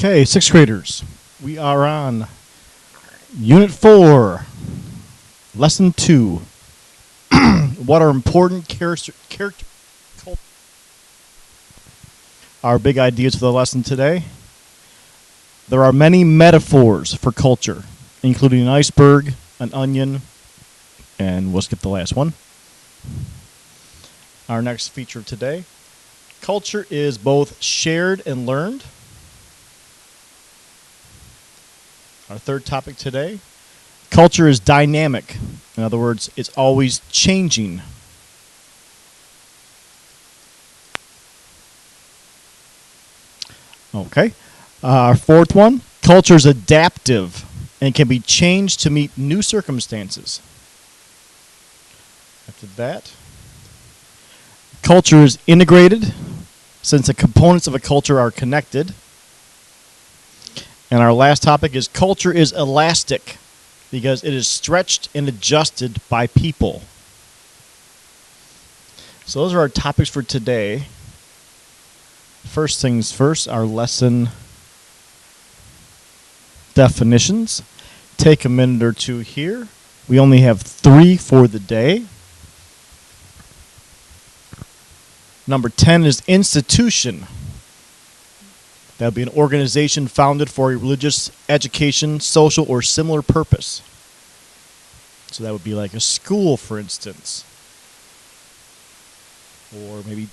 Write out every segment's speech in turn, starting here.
Okay, sixth graders, we are on Unit 4, Lesson 2. What are important character Our big ideas for the lesson today. There are many metaphors for culture, including an iceberg, an onion, and we'll skip the last one. Our next feature of today, culture is both shared and learned. Our third topic today, culture is dynamic. In other words, it's always changing. Okay. Our fourth one, culture is adaptive and can be changed to meet new circumstances. After that, culture is integrated since the components of a culture are connected. And our last topic is culture is elastic because it is stretched and adjusted by people. So those are our topics for today. First things first, our lesson definitions. Take a minute or two here. We only have 3 for the day. Number 10 is institution. That would be an organization founded for a religious, education, social, or similar purpose. So that would be like a school, for instance. Or maybe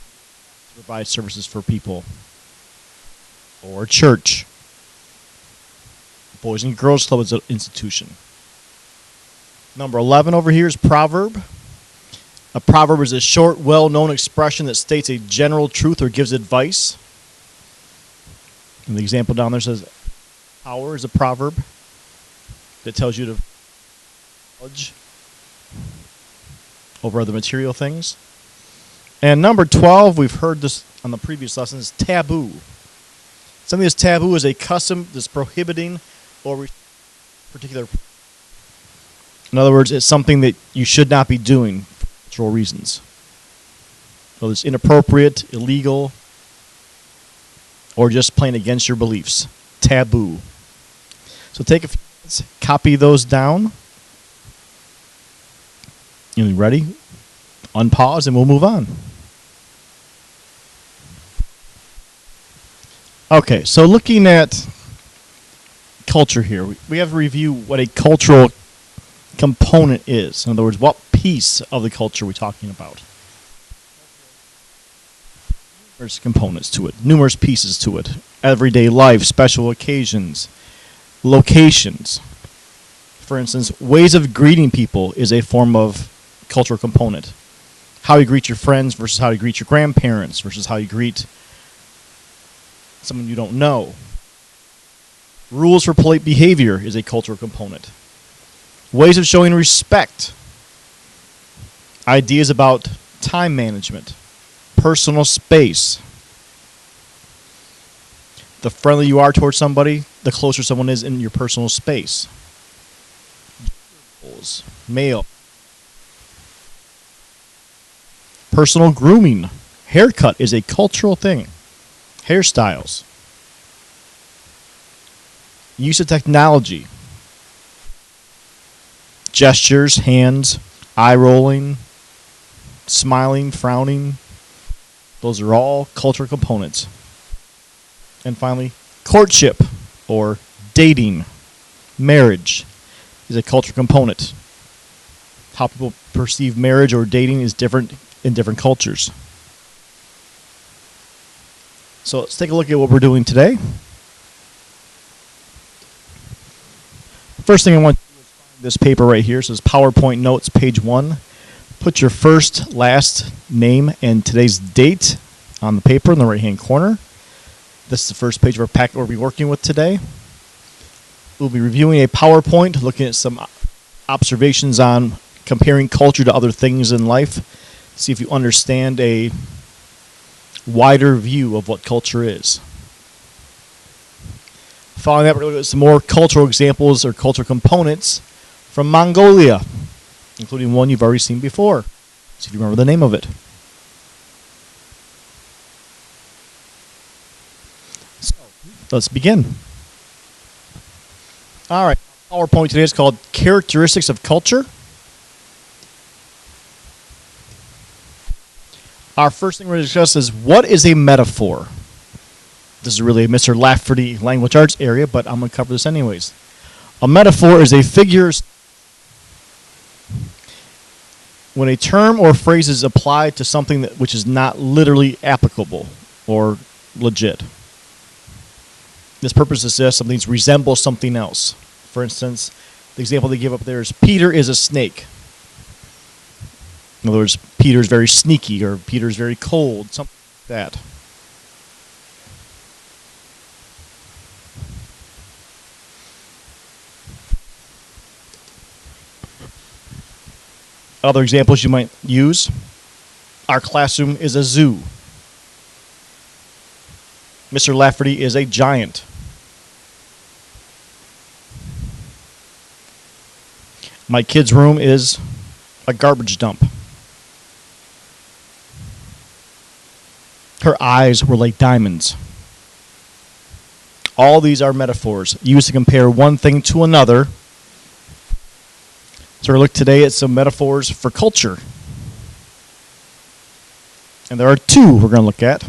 provide services for people. Or a church. Boys and Girls Club is an institution. Number 11 over here is proverb. A proverb is a short, well-known expression that states a general truth or gives advice. And the example down there says, power is a proverb that tells you to judge over other material things. And number 12, we've heard this on the previous lessons, taboo. Something that's taboo is a custom that's prohibiting or particular. In other words, it's something that you should not be doing for cultural reasons. So it's inappropriate, illegal, or just plain against your beliefs. Taboo. So take a few minutes, copy those down. You ready? Unpause and we'll move on. Okay, so looking at culture here, we have to review what a cultural component is. In other words, what piece of the culture are we talking about? Numerous components to it, numerous pieces to it. Everyday life, special occasions, locations. For instance, ways of greeting people is a form of cultural component. How you greet your friends versus how you greet your grandparents versus how you greet someone you don't know. Rules for polite behavior is a cultural component. Ways of showing respect. Ideas about time management. Personal space. The friendlier you are towards somebody, the closer someone is in your personal space. Male. Personal grooming. Haircut is a cultural thing. Hairstyles. Use of technology. Gestures, hands, eye rolling, smiling, frowning. Those are all cultural components. And finally, courtship or dating, marriage is a cultural component. How people perceive marriage or dating is different in different cultures. So let's take a look at what we're doing today. First thing I want to do is find this paper right here. It says PowerPoint Notes, page 1. Put your first, last name, and today's date on the paper in the right-hand corner. This is the first page of our packet we'll be working with today. We'll be reviewing a PowerPoint, looking at some observations on comparing culture to other things in life. See if you understand a wider view of what culture is. Following that, we're going to look at some more cultural examples or cultural components from Mongolia, including one you've already seen before. See if you remember the name of it. So, let's begin. All right. PowerPoint today is called Characteristics of Culture. Our first thing we're going to discuss is what is a metaphor? This is really a Mr. Lafferty language arts area, but I'm going to cover this anyways. A metaphor is a figure when a term or phrase is applied to something which is not literally applicable or legit. This purpose is this, something resembles something else. For instance, the example they give up there is Peter is a snake. In other words, Peter's very sneaky or Peter's very cold, something like that. Other examples you might use, our classroom is a zoo. Mr. Lafferty is a giant. My kid's room is a garbage dump. Her eyes were like diamonds. All these are metaphors used to compare one thing to another. So we're going to look today at some metaphors for culture. And there are two we're going to look at.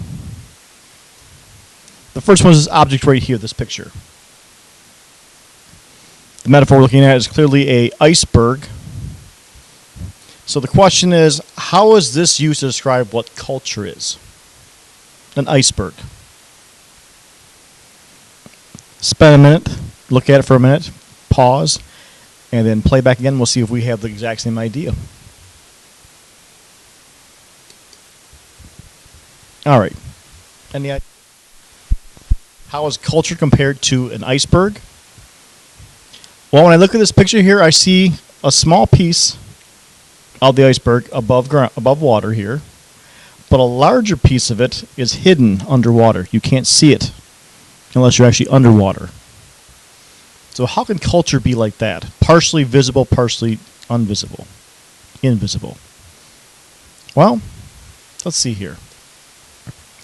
The first one is this object right here, this picture. The metaphor we're looking at is clearly an iceberg. So the question is, how is this used to describe what culture is? An iceberg. Spend a minute, look at it for a minute, pause, and then play back again. We'll see if we have the exact same idea. All right. Any idea? How is culture compared to an iceberg? Well, when I look at this picture here, I see a small piece of the iceberg above water here, but a larger piece of it is hidden underwater. You can't see it unless you're actually underwater. So how can culture be like that? Partially visible, partially invisible. Well, let's see here.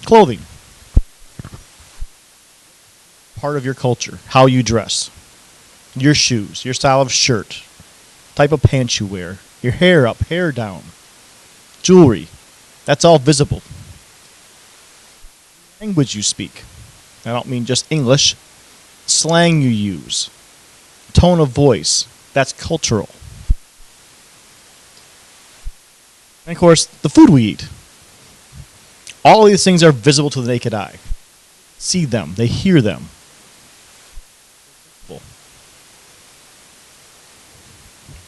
Clothing. Part of your culture. How you dress. Your shoes. Your style of shirt. Type of pants you wear. Your hair up, hair down. Jewelry. That's all visible. Language you speak. I don't mean just English. Slang you use. Tone of voice. That's cultural. And of course, the food we eat. All of these things are visible to the naked eye. See them. They hear them.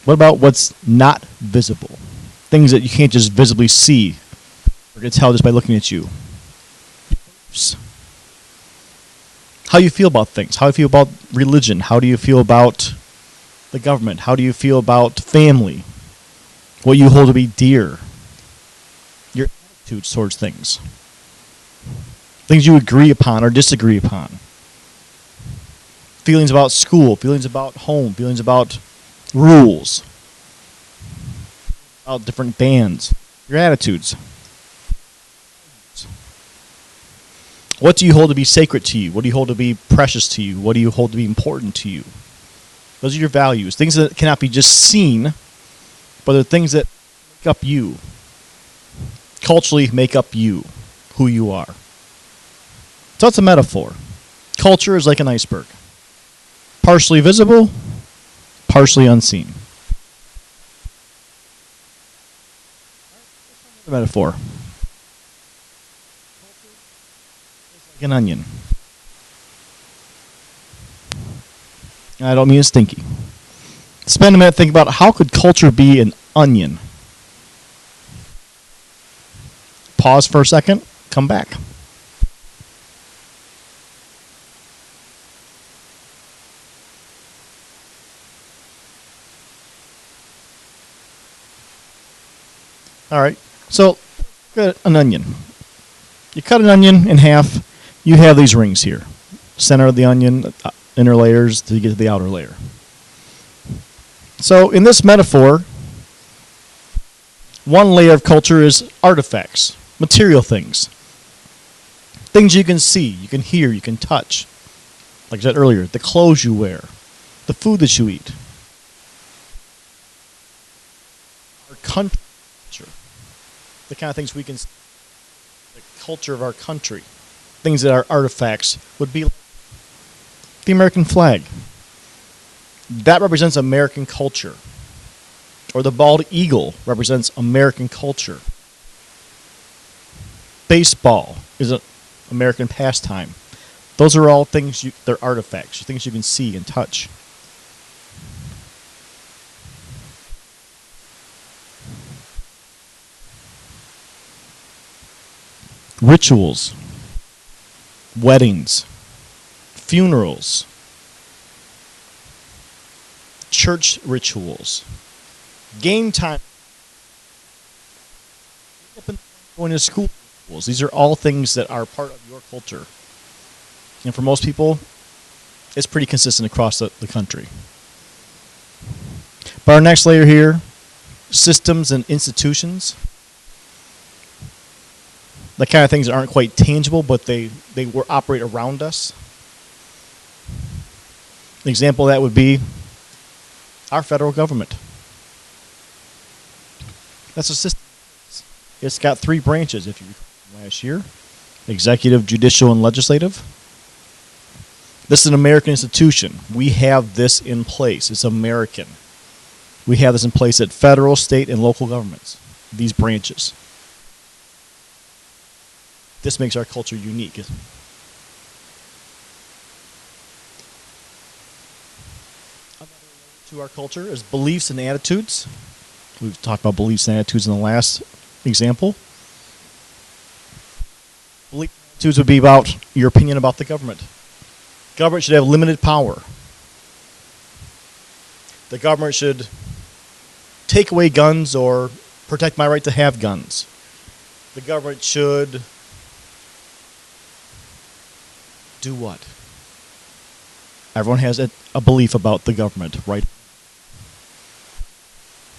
What about what's not visible? Things that you can't just visibly see or can tell just by looking at you. How you feel about things. How you feel about religion. How do you feel about the government? How do you feel about family? What you hold to be dear. Your attitudes towards things. Things you agree upon or disagree upon. Feelings about school. Feelings about home. Feelings about rules. About different bands. Your attitudes. What do you hold to be sacred to you? What do you hold to be precious to you? What do you hold to be important to you? Those are your values. Things that cannot be just seen, but they're things that make up you. Culturally make up you, who you are. So that's a metaphor. Culture is like an iceberg. Partially visible, partially unseen. Metaphor. Like an onion. I don't mean stinky. Spend a minute thinking about how could culture be an onion. Pause for a second, come back. All right, so got an onion. You cut an onion in half, you have these rings here. Center of the onion, inner layers to get to the outer layer. So in this metaphor, one layer of culture is artifacts, material things. Things you can see, you can hear, you can touch. Like I said earlier, the clothes you wear, the food that you eat. Our country, the kind of things we can, the culture of our country, things that are artifacts would be like the American flag. That represents American culture. Or the bald eagle represents American culture. Baseball is an American pastime. Those are all things, they're artifacts, things you can see and touch. Rituals, weddings, funerals, church rituals, game time, going to school rituals. These are all things that are part of your culture. And for most people, it's pretty consistent across the country. But our next layer here, systems and institutions. The kind of things that aren't quite tangible, but they operate around us. An example of that would be our federal government. That's a system. It's got 3 branches, if you recall last year: executive, judicial, and legislative. This is an American institution. We have this in place. It's American. We have this in place at federal, state, and local governments, these branches. This makes our culture unique. To our culture is beliefs and attitudes. We've talked about beliefs and attitudes in the last example. Beliefs and attitudes would be about your opinion about the government. Government should have limited power. The government should take away guns or protect my right to have guns. The government should do what? Everyone has a belief about the government, right?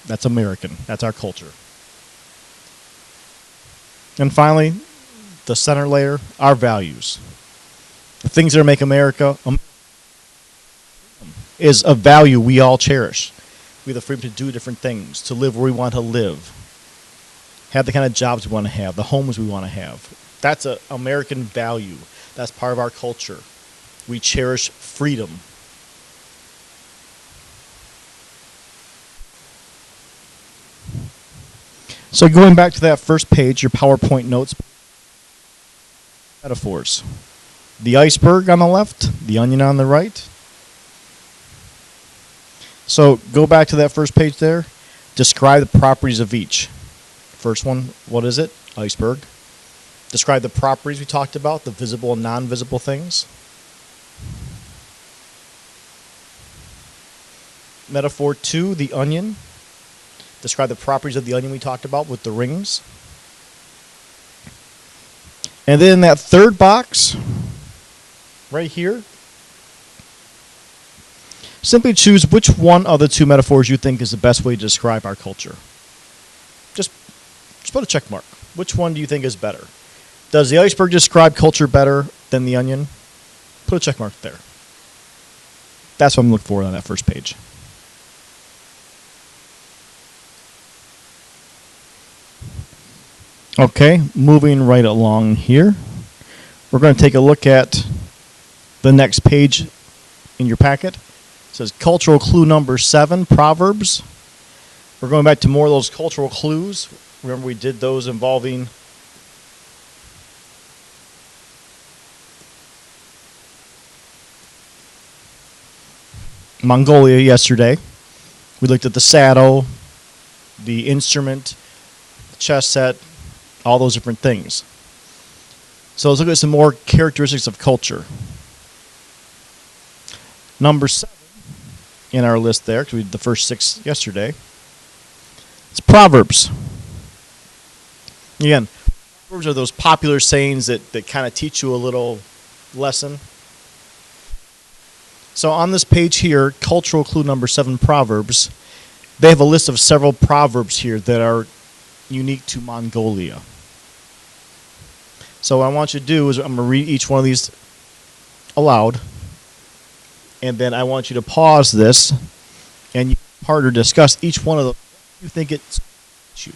That's American. That's our culture. And finally, the center layer, our values. The things that make America is a value we all cherish. We have the freedom to do different things, to live where we want to live, have the kind of jobs we want to have, the homes we want to have. That's an American value. That's part of our culture. We cherish freedom. So going back to that first page, your PowerPoint notes, metaphors. The iceberg on the left, the onion on the right. So go back to that first page there. Describe the properties of each. First one, what is it? Iceberg. Describe the properties we talked about, the visible and non-visible things. Metaphor 2, the onion. Describe the properties of the onion we talked about with the rings. And then in that third box, right here, simply choose which one of the 2 metaphors you think is the best way to describe our culture. Just put a check mark. Which one do you think is better? Does the iceberg describe culture better than the onion? Put a check mark there. That's what I'm looking for on that first page. Okay, moving right along here. We're going to take a look at the next page in your packet. It says cultural clue number 7, Proverbs. We're going back to more of those cultural clues. Remember we did those involving Mongolia yesterday. We looked at the saddle, the instrument, the chess set, all those different things. So let's look at some more characteristics of culture. Number 7 in our list there, because we did the first 6 yesterday, it's Proverbs. Again, Proverbs are those popular sayings that kind of teach you a little lesson. So on this page here, cultural clue number 7, Proverbs, they have a list of several proverbs here that are unique to Mongolia. So what I want you to do is I'm going to read each one of these aloud. And then I want you to pause this and you partner discuss each one of them. You think it's you.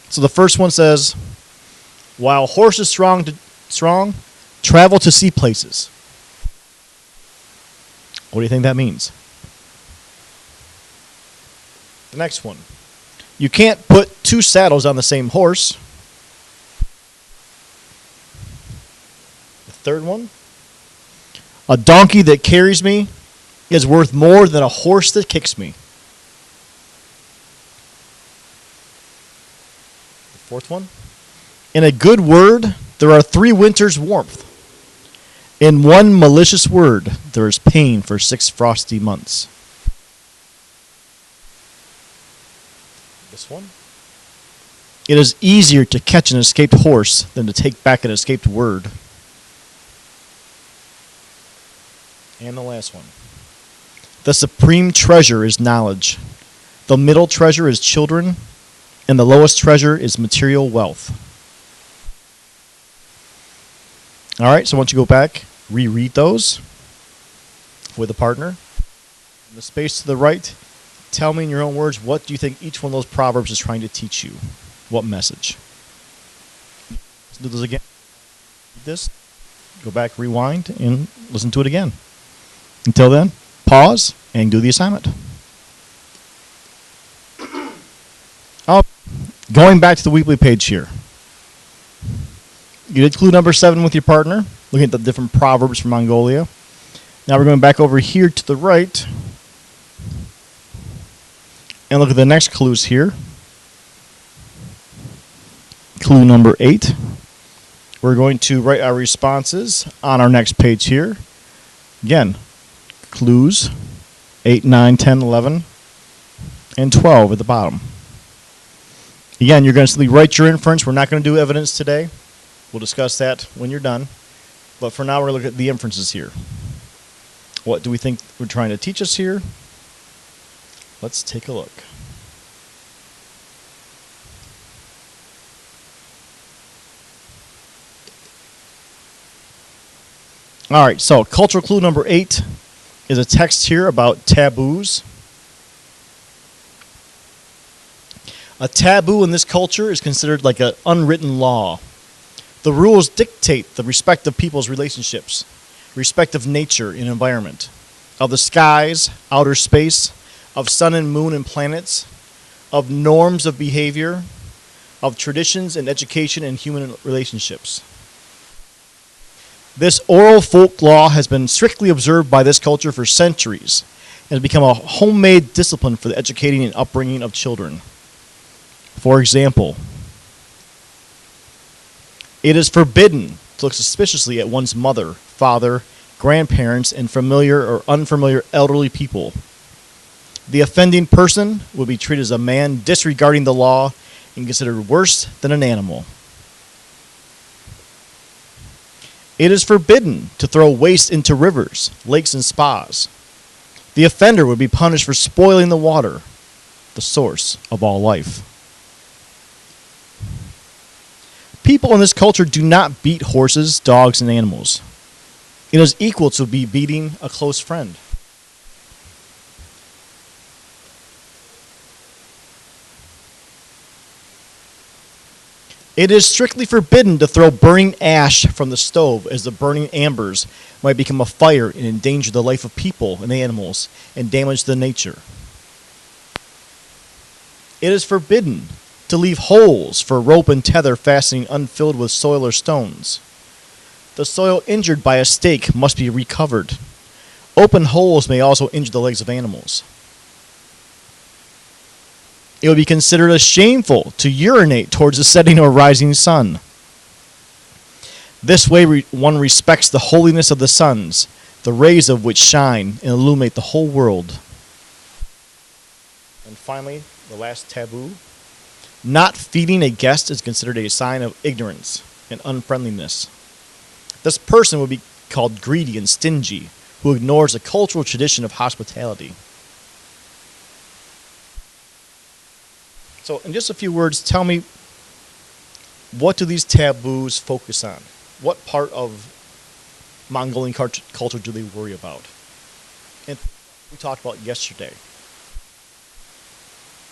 So the first one says, while horse is strong, travel to see places. What do you think that means? The next one. You can't put two saddles on the same horse. The third one. A donkey that carries me is worth more than a horse that kicks me. The fourth one. In a good word, there are 3 winters' warmth. In one malicious word, there is pain for 6 frosty months. This one. It is easier to catch an escaped horse than to take back an escaped word. And the last one. The supreme treasure is knowledge. The middle treasure is children. And the lowest treasure is material wealth. All right, so once you go back, reread those with a partner. In the space to the right, tell me in your own words, what do you think each one of those proverbs is trying to teach you? What message? Let's do this again. Read this. Go back, rewind, and listen to it again. Until then, pause and do the assignment. Oh, going back to the weekly page here. You did clue number 7 with your partner, looking at the different proverbs from Mongolia. Now we're going back over here to the right and look at the next clues here. Clue number 8. We're going to write our responses on our next page here. Again, clues 8, 9, 10, 11, and 12 at the bottom. Again, you're going to simply write your inference. We're not going to do evidence today. We'll discuss that when you're done. But for now, we're going to look at the inferences here. What do we think we're trying to teach us here? Let's take a look. All right, so cultural clue number 8 is a text here about taboos. A taboo in this culture is considered like an unwritten law. The rules dictate the respect of people's relationships, respect of nature and environment, of the skies, outer space, of sun and moon and planets, of norms of behavior, of traditions and education and human relationships. This oral folk law has been strictly observed by this culture for centuries and has become a homemade discipline for the educating and upbringing of children. For example, it is forbidden to look suspiciously at one's mother, father, grandparents, and familiar or unfamiliar elderly people. The offending person would be treated as a man disregarding the law and considered worse than an animal. It is forbidden to throw waste into rivers, lakes, and spas. The offender would be punished for spoiling the water, the source of all life. People in this culture do not beat horses, dogs, and animals. It is equal to be beating a close friend. It is strictly forbidden to throw burning ash from the stove, as the burning embers might become a fire and endanger the life of people and animals and damage the nature. It is forbidden to leave holes for rope and tether fastening unfilled with soil or stones. The soil injured by a stake must be recovered. Open holes may also injure the legs of animals. It would be considered as shameful to urinate towards the setting or rising sun. This way one respects the holiness of the suns, the rays of which shine and illuminate the whole world. And finally, the last taboo. Not feeding a guest is considered a sign of ignorance and unfriendliness. This person would be called greedy and stingy, who ignores the cultural tradition of hospitality. So, in just a few words, tell me, what do these taboos focus on? What part of Mongolian culture do they worry about? And we talked about yesterday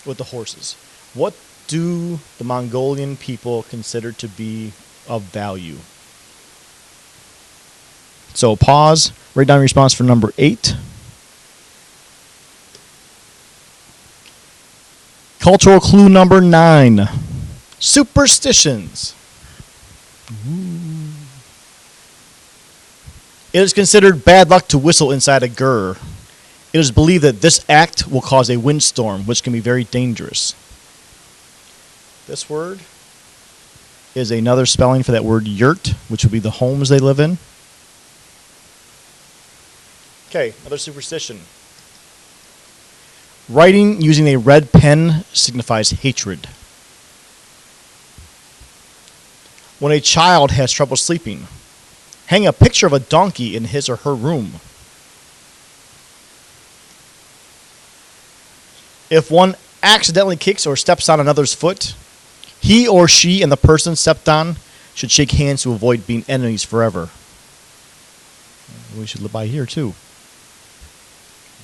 with the horses. What do the Mongolian people consider to be of value? So pause, write down your response for number 8. Cultural clue number 9. Superstitions. It is considered bad luck to whistle inside a gur. It is believed that this act will cause a windstorm, which can be very dangerous. This word is another spelling for that word yurt, which would be the homes they live in. Okay, another superstition. Writing using a red pen signifies hatred. When a child has trouble sleeping, hang a picture of a donkey in his or her room. If one accidentally kicks or steps on another's foot, he or she and the person stepped on should shake hands to avoid being enemies forever. We should live by here too.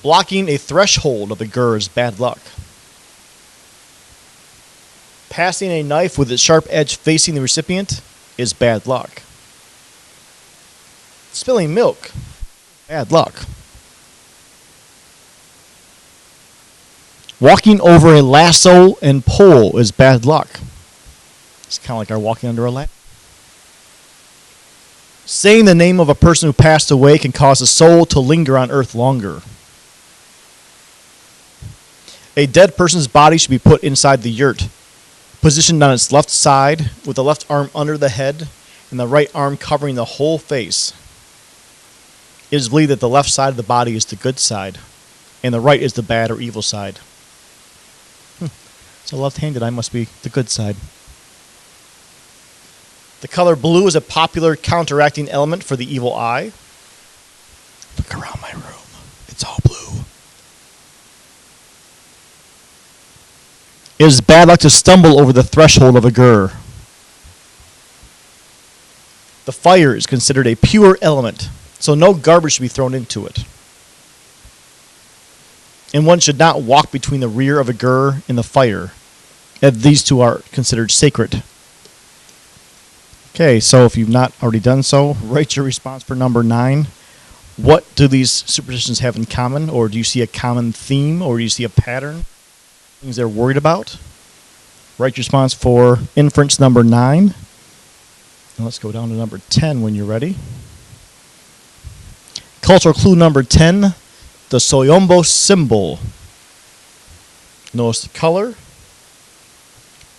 Blocking a threshold of the gur is bad luck. Passing a knife with its sharp edge facing the recipient is bad luck. Spilling milk, bad luck. Walking over a lasso and pole is bad luck. It's kind of like our walking under a lasso. Saying the name of a person who passed away can cause a soul to linger on earth longer. A dead person's body should be put inside the yurt, positioned on its left side, with the left arm under the head and the right arm covering the whole face. It is believed that the left side of the body is the good side, and the right is the bad or evil side. So left-handed, I must be the good side. The color blue is a popular counteracting element for the evil eye. Look around my room. It's all blue. It is bad luck to stumble over the threshold of a gur. The fire is considered a pure element, so no garbage should be thrown into it. And one should not walk between the rear of a gur and the fire, as these two are considered sacred. Okay, so if you've not already done so, write your response for number 9. What do these superstitions have in common? Or do you see a common theme? Or do you see a pattern? Things they're worried about? Write your response for inference number 9. Now let's go down to number 10 when you're ready. Cultural clue number 10, the Soyombo symbol. Notice the color.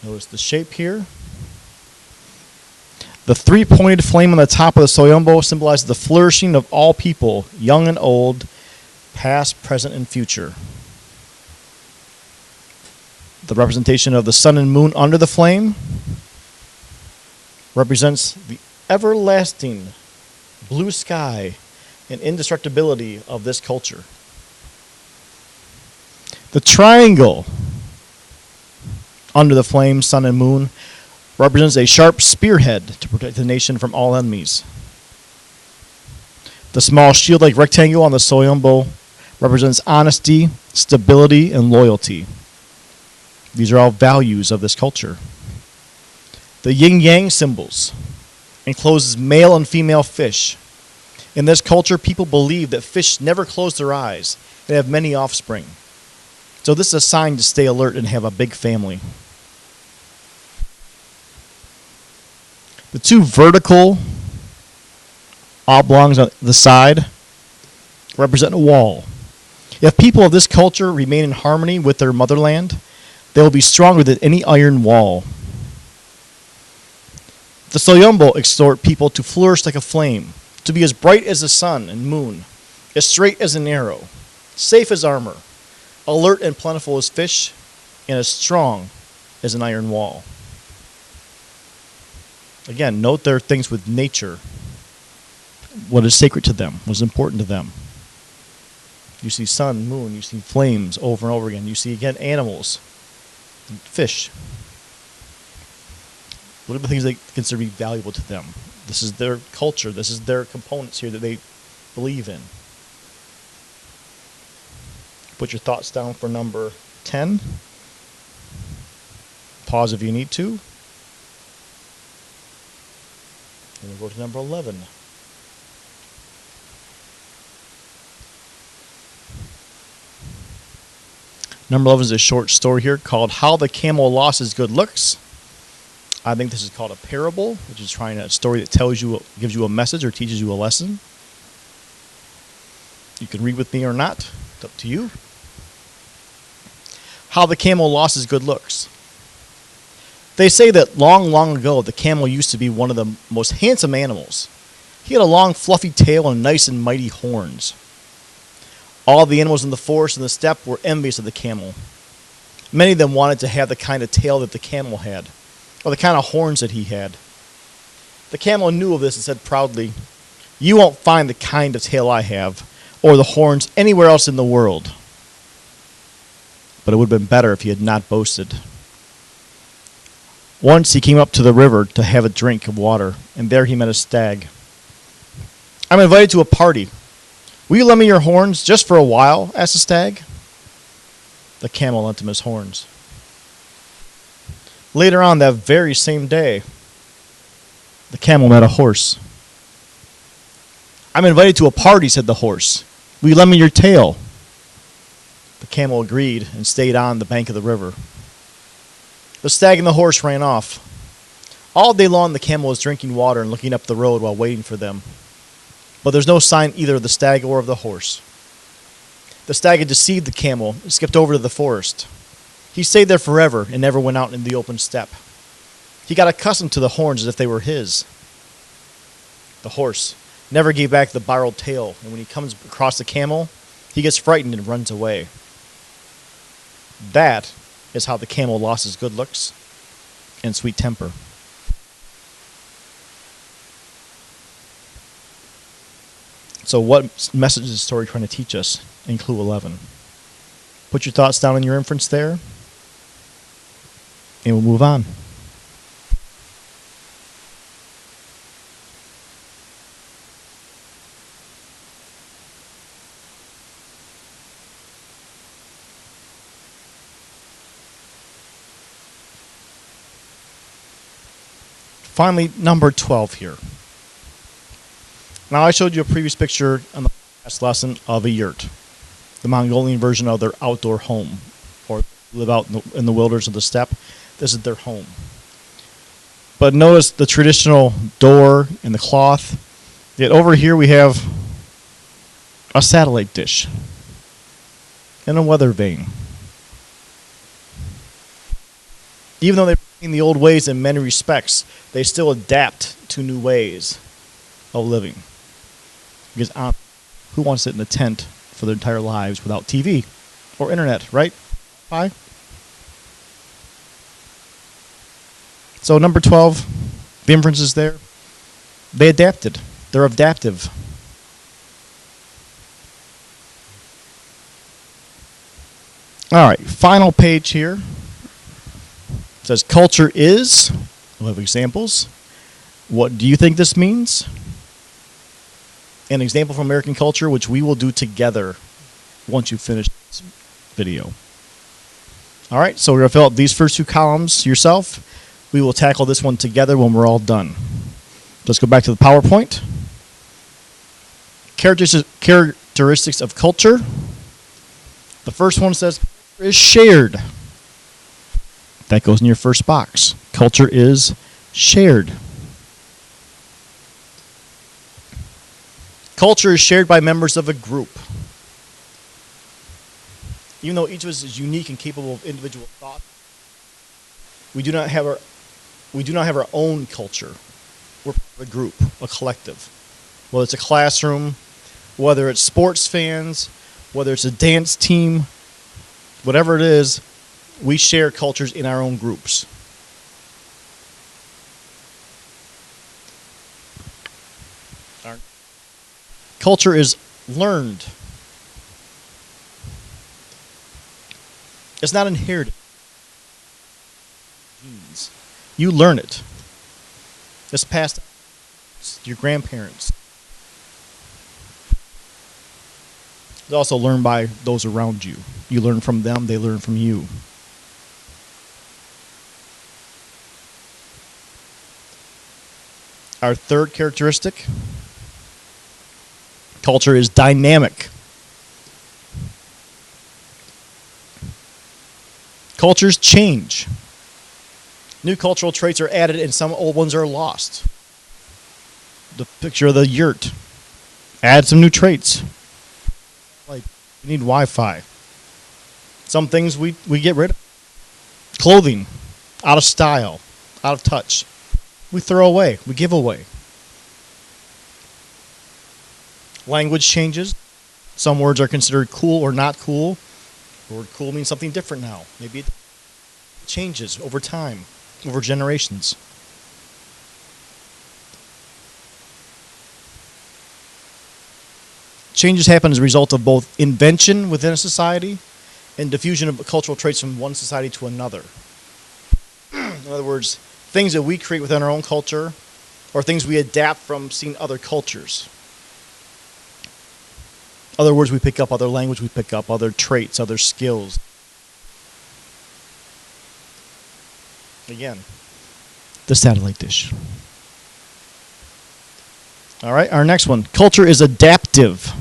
Notice the shape here. The 3-pointed flame on the top of the Soyombo symbolizes the flourishing of all people, young and old, past, present, and future. The representation of the sun and moon under the flame represents the everlasting blue sky and indestructibility of this culture. The triangle under the flame, sun and moon, represents a sharp spearhead to protect the nation from all enemies. The small shield-like rectangle on the Soyombo represents honesty, stability, and loyalty. These are all values of this culture. The yin-yang symbols encloses male and female fish. In this culture, people believe that fish never close their eyes and have many offspring. So this is a sign to stay alert and have a big family. The 2 vertical oblongs on the side represent a wall. If people of this culture remain in harmony with their motherland, they will be stronger than any iron wall. The Soyombo exhort people to flourish like a flame, to be as bright as the sun and moon, as straight as an arrow, safe as armor, alert and plentiful as fish, and as strong as an iron wall. Again, note their things with nature. What is sacred to them, what is important to them. You see sun, moon, you see flames over and over again. You see, again, animals, fish. What are the things they consider to be valuable to them? This is their culture. This is their components here that they believe in. Put your thoughts down for number 10. Pause if you need to. And we'll go to number 11. Number 11 is a short story here called How the Camel Lost His Good Looks. I think this is called a parable, which is a story that gives you a message or teaches you a lesson. You can read with me or not. It's up to you. How the Camel Lost His Good Looks. They say that long, long ago, the camel used to be one of the most handsome animals. He had a long, fluffy tail and nice and mighty horns. All the animals in the forest and the steppe were envious of the camel. Many of them wanted to have the kind of tail that the camel had, or the kind of horns that he had. The camel knew of this and said proudly, "You won't find the kind of tail I have, or the horns anywhere else in the world." But it would have been better if he had not boasted. Once he came up to the river to have a drink of water, and there he met a stag. "I'm invited to a party. Will you lend me your horns just for a while?" asked the stag. The camel lent him his horns. Later on that very same day, the camel met a horse. "I'm invited to a party," said the horse. "Will you lend me your tail?" The camel agreed and stayed on the bank of the river. The stag and the horse ran off. All day long the camel was drinking water and looking up the road while waiting for them. But there's no sign either of the stag or of the horse. The stag had deceived the camel and skipped over to the forest. He stayed there forever and never went out in the open steppe. He got accustomed to the horns as if they were his. The horse never gave back the borrowed tail, and when he comes across the camel, he gets frightened and runs away. That is how the camel lost his good looks and sweet temper. So what message is the story trying to teach us in Clue 11? Put your thoughts down in your inference there, and we'll move on. Finally, number 12 here. Now, I showed you a previous picture on the last lesson of a yurt, the Mongolian version of their outdoor home, or live out in the wilderness of the steppe. This is their home. But notice the traditional door and the cloth. Yet over here we have a satellite dish and a weather vane. Even though they're in the old ways in many respects, they still adapt to new ways of living. Because who wants to sit in a tent for their entire lives without TV or internet, right? Hi. So number 12, the inference is there. They adapted. They're adaptive. All right, final page here. It says culture is. We'll have examples. What do you think this means? An example from American culture, which we will do together once you finish this video. All right, so we're going to fill out these first two columns yourself. We will tackle this one together when we're all done. Let's go back to the PowerPoint. Characteristics of culture. The first one says is shared. That goes in your first box. Culture is shared. Culture is shared by members of a group. Even though each of us is unique and capable of individual thought, we do not have our own culture. We're a group, a collective. Whether it's a classroom, whether it's sports fans, whether it's a dance team, whatever it is, we share cultures in our own groups. Culture is learned. It's not inherited. You learn it. It's passed. your grandparents. You also learn by those around you. You learn from them, they learn from you. Our third characteristic, culture is dynamic. Cultures change. New cultural traits are added and some old ones are lost. The picture of the yurt. Add some new traits. Like, you need Wi-Fi. Some things we get rid of. Clothing, out of style, out of touch. We throw away, we give away. Language changes. Some words are considered cool or not cool. The word cool means something different now. Maybe it changes over time, over generations. Changes happen as a result of both invention within a society and diffusion of cultural traits from one society to another. In other words, things that we create within our own culture or things we adapt from seeing other cultures. Other words we pick up, other language we pick up, other traits, other skills. Again, the satellite dish. All right, our next one. Culture is adaptive.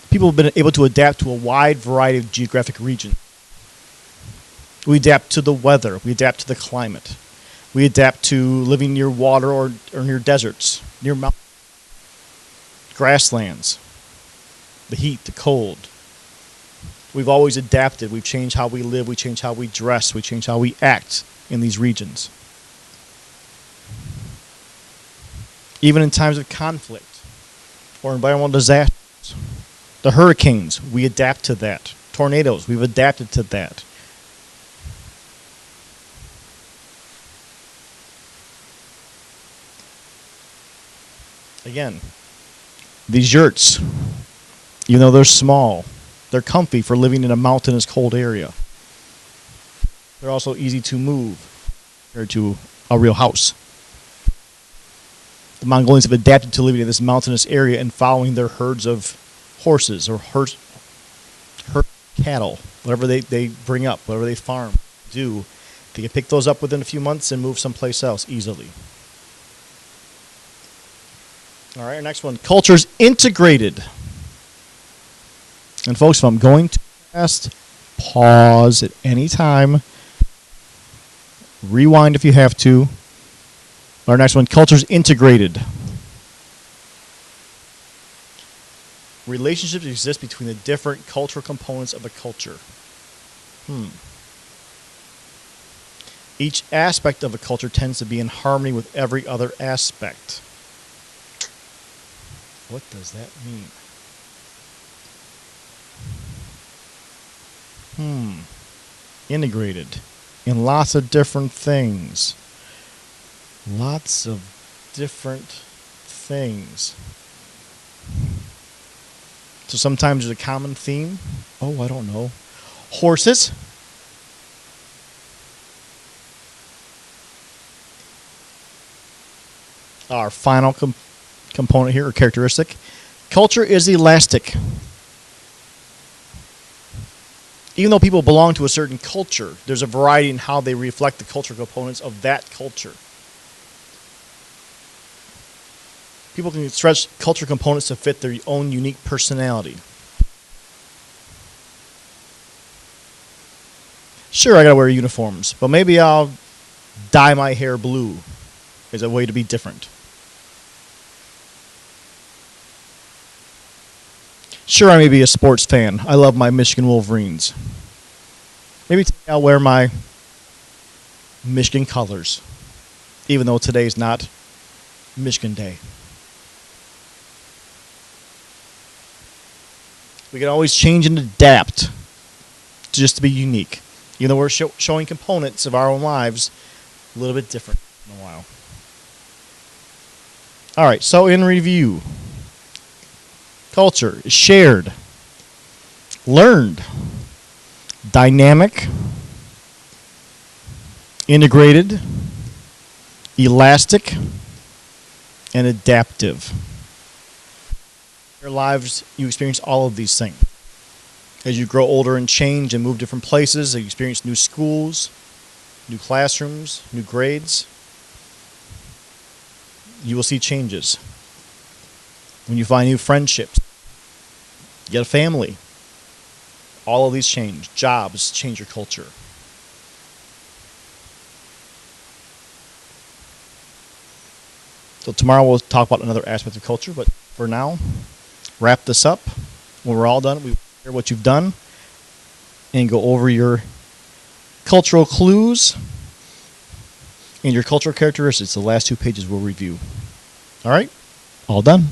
People have been able to adapt to a wide variety of geographic regions. We adapt to the weather. We adapt to the climate. We adapt to living near water or near deserts, near mountains, grasslands, the heat, the cold. We've always adapted. We've changed how we live. We change how we dress. We change how we act in these regions. Even in times of conflict or environmental disasters. The hurricanes, we adapt to that. Tornadoes, we've adapted to that. Again, these yurts, even though they're small, they're comfy for living in a mountainous, cold area. They're also easy to move compared to a real house. The Mongolians have adapted to living in this mountainous area and following their herds of horses or herd cattle, whatever they bring up, whatever they farm, do. They can pick those up within a few months and move someplace else easily. All right, our next one. Culture's integrated. And folks, if I'm going too fast, pause at any time. Rewind if you have to. Our next one. Culture's integrated. Relationships exist between the different cultural components of a culture. Each aspect of a culture tends to be in harmony with every other aspect. What does that mean? Integrated in lots of different things. Lots of different things. So sometimes there's a common theme. Oh, I don't know. Horses. Our final component here, or characteristic. Culture is elastic. Even though people belong to a certain culture, there's a variety in how they reflect the cultural components of that culture. People can stretch culture components to fit their own unique personality. Sure, I gotta wear uniforms, but maybe I'll dye my hair blue as a way to be different. Sure, I may be a sports fan. I love my Michigan Wolverines. Maybe today I'll wear my Michigan colors, even though today's not Michigan Day. We can always change and adapt just to be unique. Even though we're showing components of our own lives a little bit different in a while. All right, so in review, culture is shared, learned, dynamic, integrated, elastic, and adaptive. In your lives, you experience all of these things. As you grow older and change and move different places, you experience new schools, new classrooms, new grades, you will see changes. When you find new friendships, you get a family, all of these change. Jobs change your culture. So tomorrow we'll talk about another aspect of culture, but for now, wrap this up. When we're all done, we hear what you've done and go over your cultural clues and your cultural characteristics. The last 2 pages we'll review. All right? All done.